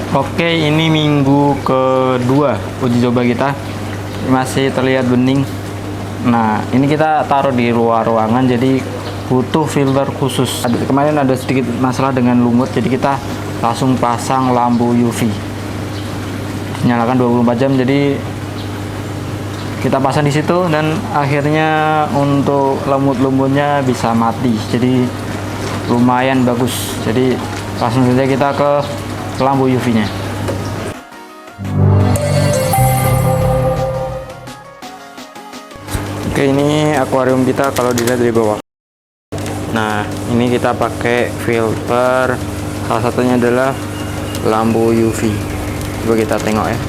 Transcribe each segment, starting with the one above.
Oke, ini minggu kedua uji coba kita, masih terlihat bening. Nah, ini kita taruh di luar ruangan, jadi butuh filter khusus. Kemarin ada sedikit masalah dengan lumut, jadi kita langsung pasang lampu UV, nyalakan 24 jam. Jadi kita pasang di situ dan akhirnya untuk lumut-lumutnya bisa mati, jadi lumayan bagus. Jadi langsung saja kita ke lampu UV-nya. Oke, ini akuarium kita kalau dilihat dari bawah. Nah, ini kita pakai filter, salah satunya adalah lampu UV. Coba kita tengok ya.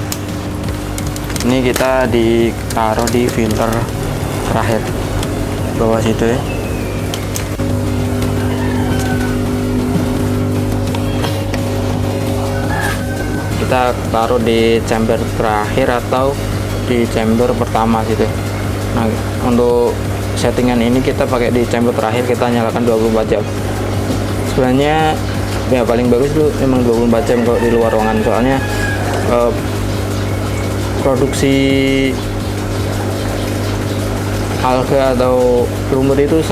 Ini kita ditaruh di filter terakhir bawah situ ya. Kita taruh di chamber terakhir atau di chamber pertama gitu. Nah, untuk settingan ini kita pakai di chamber terakhir, kita nyalakan 24 jam. Sebenarnya ya paling bagus tuh memang 24 jam kalau di luar ruangan, soalnya produksi alga atau lumut itu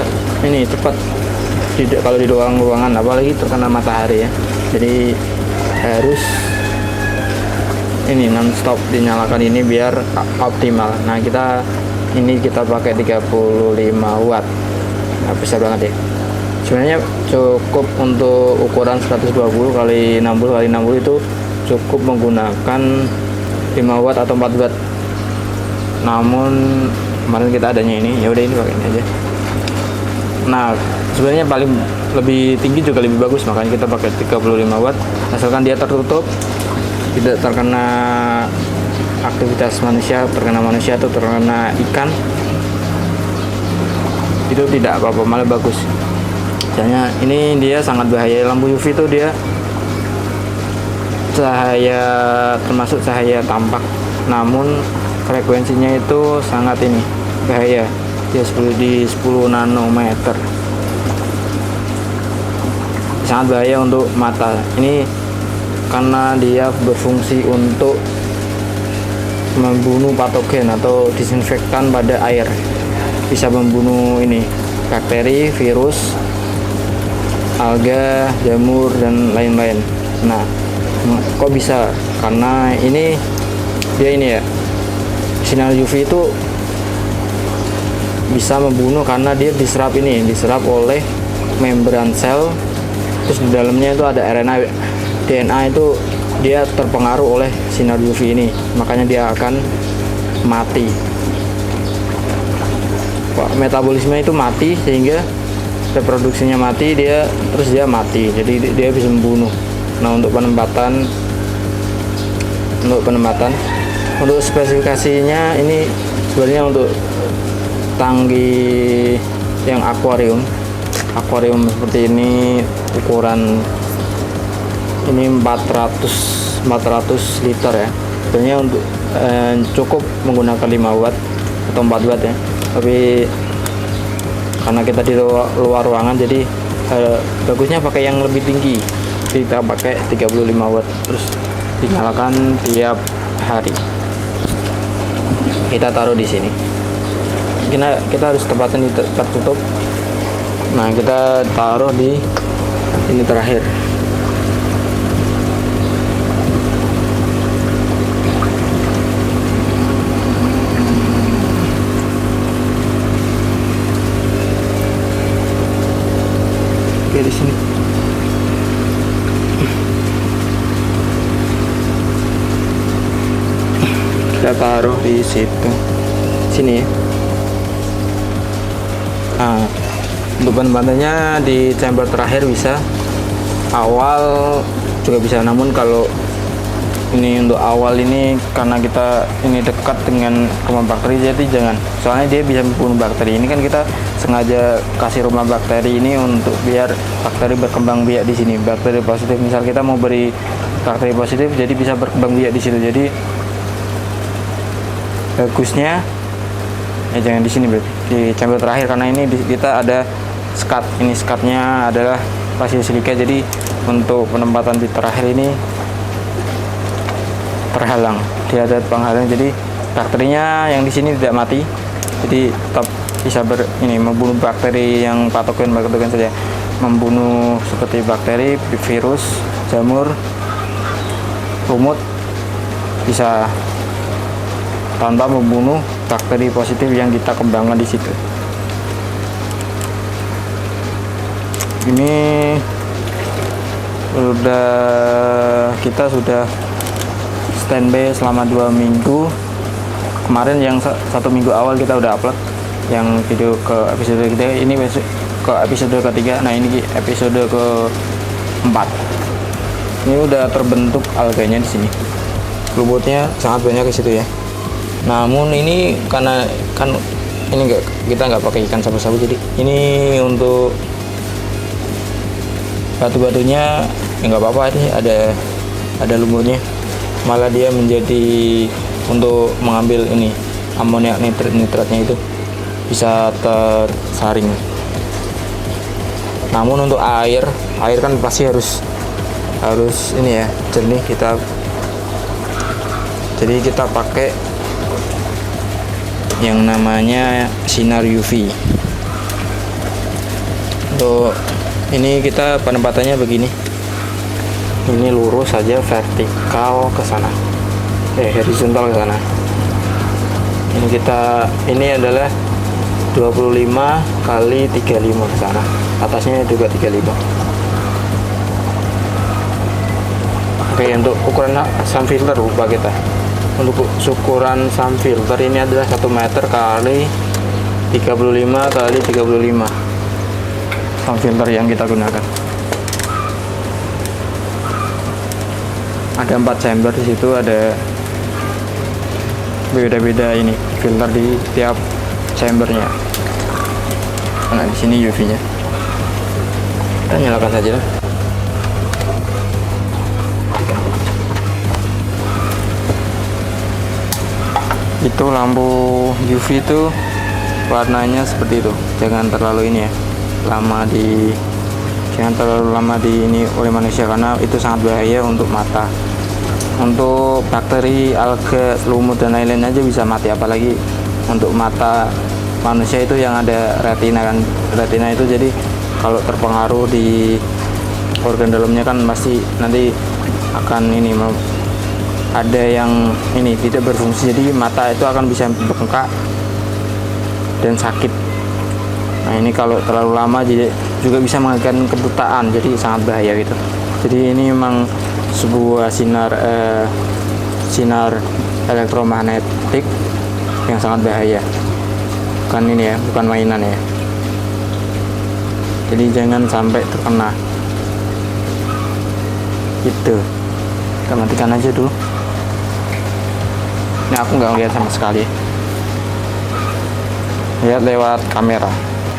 ini cepat kalau di luar ruangan, apalagi terkena matahari ya. Jadi harus ini non-stop dinyalakan ini biar optimal. Nah, kita pakai 35 watt. Nah, besar banget ya. Sebenarnya cukup untuk ukuran 120 kali 60 kali 60 itu cukup menggunakan 5 watt atau 4 watt. Namun kemarin kita adanya ini, ya udah ini pakai ini aja. Nah, sebenarnya paling lebih tinggi juga lebih bagus, makanya kita pakai 35 watt. Asalkan dia tertutup, tidak terkena aktivitas manusia, terkena manusia atau terkena ikan, itu tidak apa-apa, malah bagus. Misalnya ini dia sangat bahaya, lampu UV itu dia cahaya, termasuk cahaya tampak, namun frekuensinya itu sangat ini bahaya, dia 10 nanometer, sangat bahaya untuk mata. Ini karena dia berfungsi untuk membunuh patogen atau disinfektan pada air, bisa membunuh ini bakteri, virus, alga, jamur dan lain-lain. Nah, kok bisa? Karena ini dia ini ya, sinar UV itu bisa membunuh karena dia diserap oleh membran sel, terus di dalamnya itu ada RNA, DNA itu dia terpengaruh oleh sinar UV ini, makanya dia akan mati. Metabolisme itu mati sehingga reproduksinya mati, dia mati, jadi dia bisa membunuh. Nah, untuk penempatan untuk spesifikasinya ini sebenarnya untuk tangki yang akuarium seperti ini, ukuran ini 400 liter ya. Sebenarnya untuk cukup menggunakan 5 watt atau 4 watt ya, tapi karena kita di luar ruangan, jadi bagusnya pakai yang lebih tinggi. Kita pakai 35 watt, terus dinyalakan tiap hari. Kita taruh di sini, kita harus tempatin di tertutup. Nah, kita taruh di ini terakhir. Oke, di sini. Kita taruh di situ, sini ya. Nah, untuk bahan-bahannya di chamber terakhir bisa, awal juga bisa. Namun kalau ini untuk awal ini, karena kita ini dekat dengan rumah bakteri, jadi jangan, soalnya dia bisa membunuh bakteri. Ini kan kita sengaja kasih rumah bakteri ini untuk biar bakteri berkembang biak di sini, bakteri positif. Misal kita mau beri bakteri positif, jadi bisa berkembang biak di situ. Jadi bagusnya ya jangan di sini, berarti di chamber terakhir, karena ini kita ada skat. Ini skatnya adalah pasir silika, jadi untuk penempatan di terakhir ini terhalang, dia ada penghalang, jadi bakterinya yang di sini tidak mati, jadi tetap bisa membunuh bakteri yang patogen saja, membunuh seperti bakteri, virus, jamur, lumut, bisa tanpa membunuh bakteri positif yang kita kembangkan di situ. Ini kita sudah standby selama 2 minggu. Kemarin yang 1 minggu awal kita udah upload yang video ke episode ketiga, ini ke episode ketiga. Nah, ini episode keempat. Ini udah terbentuk alganya di sini. Lumutnya sangat banyak di situ ya. Namun ini karena ini kita nggak pakai ikan sabu-sabu, jadi ini untuk batu-batunya ya nggak apa-apa, ini ada lumutnya, malah dia menjadi untuk mengambil ini amonia nitratnya itu bisa tersaring. Namun untuk air kan pasti harus ini ya, jernih. Jadi kita pakai yang namanya sinar UV. Untuk ini kita penempatannya begini, ini lurus saja, vertikal ke sana, horizontal ke sana. Ini adalah 25 kali 35 ke sana, atasnya juga 35. Oke, untuk ukuran sun filter lupa kita. Untuk ukuran sun filter ini adalah 1 meter kali 35 kali 35 sun filter yang kita gunakan. Ada 4 chamber di situ, ada beda-beda ini filter di tiap chambernya. Nah, di sini UV-nya. Kita nyalakan saja lah. Itu lampu UV itu warnanya seperti itu. Jangan terlalu ini ya, jangan terlalu lama di ini oleh manusia, karena itu sangat bahaya untuk mata. Untuk bakteri, alga, lumut dan lain-lain aja bisa mati, apalagi untuk mata manusia itu yang ada retina kan. Retina itu jadi kalau terpengaruh di organ dalamnya kan pasti nanti akan ini ada yang ini tidak berfungsi, jadi mata itu akan bisa bengkak dan sakit. Nah, ini kalau terlalu lama jadi juga bisa mengakibatkan kebutaan, jadi sangat bahaya gitu. Jadi ini memang sebuah sinar elektromagnetik yang sangat bahaya, bukan ini ya, bukan mainan ya. Jadi jangan sampai terkena gitu. Kita matikan aja dulu. Ini aku nggak lihat sama sekali, lihat lewat kamera.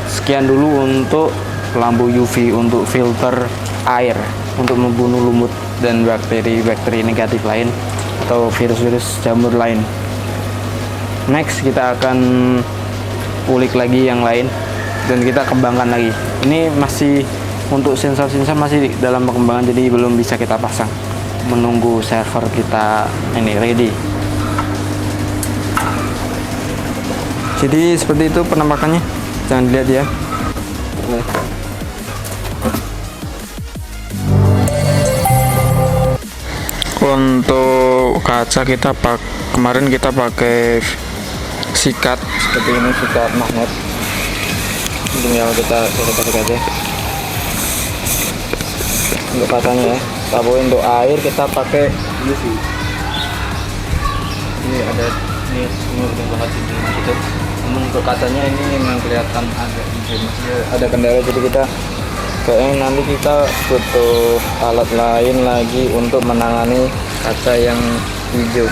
Sekian dulu untuk lampu UV untuk filter air, untuk membunuh lumut dan bakteri-bakteri negatif lain atau virus-virus jamur lain. Next kita akan ulik lagi yang lain dan kita kembangkan lagi. Ini masih untuk sensor-sensor masih dalam pengembangan, jadi belum bisa kita pasang. Menunggu server kita ini ready. Jadi seperti itu penampakannya, jangan dilihat ya. Untuk kaca kemarin kita pakai sikat seperti ini, sikat magnet. Tinggal kita pakai aja untuk kacanya ya. Tapi untuk air kita pakai UV. Ini ada ini udah bahas itu. Untuk kacanya ini memang kelihatan agak hijau, masih ada kendala, jadi kayaknya nanti kita butuh alat lain lagi untuk menangani kaca yang hijau.